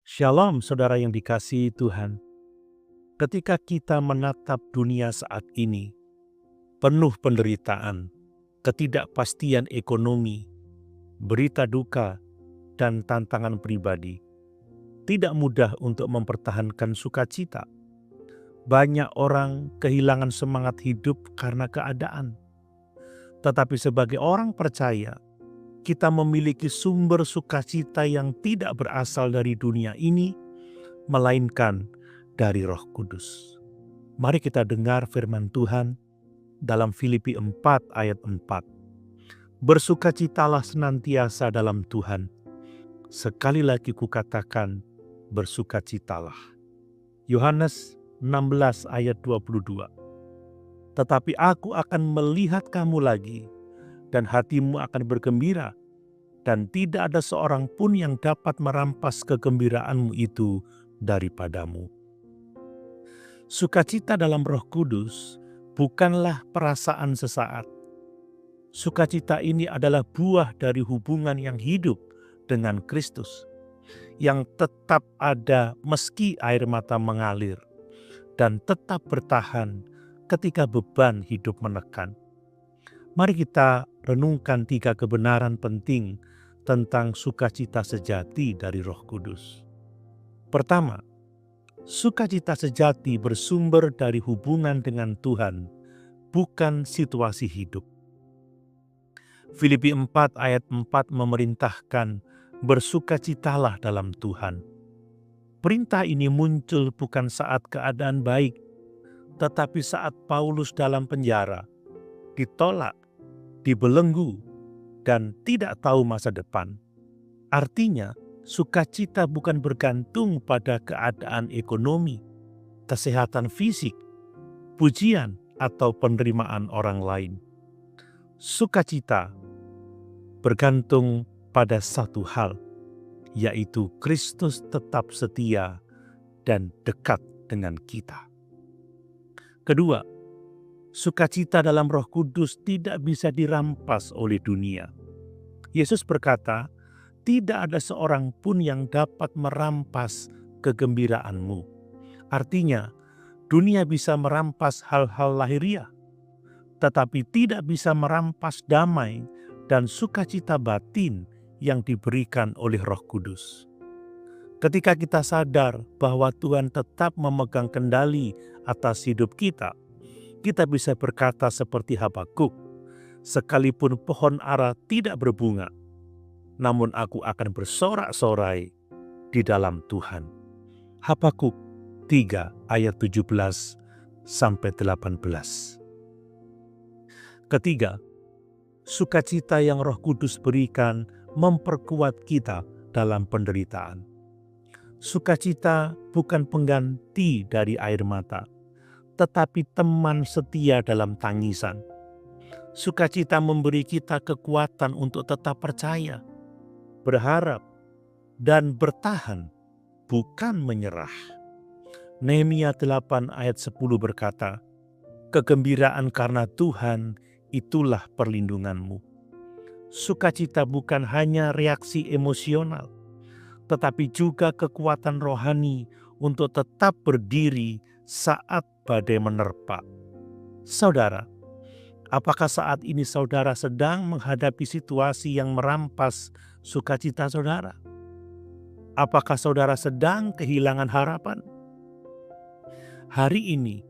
Shalom saudara yang dikasihi Tuhan. Ketika kita menatap dunia saat ini, penuh penderitaan, ketidakpastian ekonomi, berita duka, dan tantangan pribadi, tidak mudah untuk mempertahankan sukacita. Banyak orang kehilangan semangat hidup karena keadaan. Tetapi sebagai orang percaya, kita memiliki sumber sukacita yang tidak berasal dari dunia ini, melainkan dari Roh Kudus. Mari kita dengar firman Tuhan dalam Filipi 4 ayat 4. Bersukacitalah senantiasa dalam Tuhan. Sekali lagi kukatakan, bersukacitalah. Yohanes 16 ayat 22. Tetapi aku akan melihat kamu lagi, dan hatimu akan bergembira, dan tidak ada seorang pun yang dapat merampas kegembiraanmu itu daripadamu. Sukacita dalam Roh Kudus bukanlah perasaan sesaat. Sukacita ini adalah buah dari hubungan yang hidup dengan Kristus, yang tetap ada meski air mata mengalir, dan tetap bertahan ketika beban hidup menekan. Mari kita renungkan 3 kebenaran penting tentang sukacita sejati dari Roh Kudus. Pertama, sukacita sejati bersumber dari hubungan dengan Tuhan, bukan situasi hidup. Filipi 4 ayat 4 memerintahkan bersukacitalah dalam Tuhan. Perintah ini muncul bukan saat keadaan baik, tetapi saat Paulus dalam penjara, ditolak, dibelenggu, dan tidak tahu masa depan. Artinya, sukacita bukan bergantung pada keadaan ekonomi, kesehatan fisik, pujian, atau penerimaan orang lain. Sukacita bergantung pada satu hal, yaitu Kristus tetap setia dan dekat dengan kita. Kedua, sukacita dalam Roh Kudus tidak bisa dirampas oleh dunia. Yesus berkata, tidak ada seorang pun yang dapat merampas kegembiraanmu. Artinya, dunia bisa merampas hal-hal lahiriah, tetapi tidak bisa merampas damai dan sukacita batin yang diberikan oleh Roh Kudus. Ketika kita sadar bahwa Tuhan tetap memegang kendali atas hidup kita bisa berkata seperti Habakuk, sekalipun pohon ara tidak berbunga, namun aku akan bersorak-sorai di dalam Tuhan. Habakuk 3 ayat 17 sampai 18. Ketiga, sukacita yang Roh Kudus berikan memperkuat kita dalam penderitaan. Sukacita bukan pengganti dari air mata, tetapi teman setia dalam tangisan. Sukacita memberi kita kekuatan untuk tetap percaya, berharap, dan bertahan, bukan menyerah. Nehemia 8 ayat 10 berkata, kegembiraan karena Tuhan itulah perlindunganmu. Sukacita bukan hanya reaksi emosional, tetapi juga kekuatan rohani untuk tetap berdiri saat badai menerpa. Saudara, apakah saat ini saudara sedang menghadapi situasi yang merampas sukacita saudara? Apakah saudara sedang kehilangan harapan? Hari ini,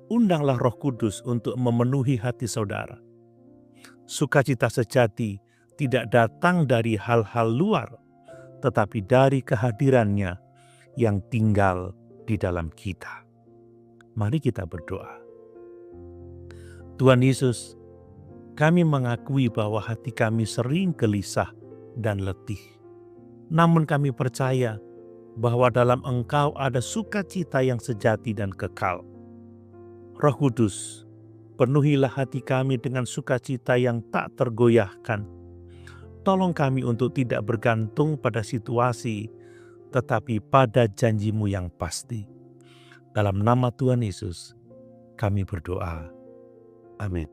undanglah Roh Kudus untuk memenuhi hati saudara. Sukacita sejati tidak datang dari hal-hal luar, tetapi dari kehadirannya yang tinggal di dalam kita. Mari kita berdoa. Tuhan Yesus, kami mengakui bahwa hati kami sering gelisah dan letih. Namun kami percaya bahwa dalam Engkau ada sukacita yang sejati dan kekal. Roh Kudus, penuhilah hati kami dengan sukacita yang tak tergoyahkan. Tolong kami untuk tidak bergantung pada situasi, tetapi pada janji-Mu yang pasti. Dalam nama Tuhan Yesus, kami berdoa. Amin.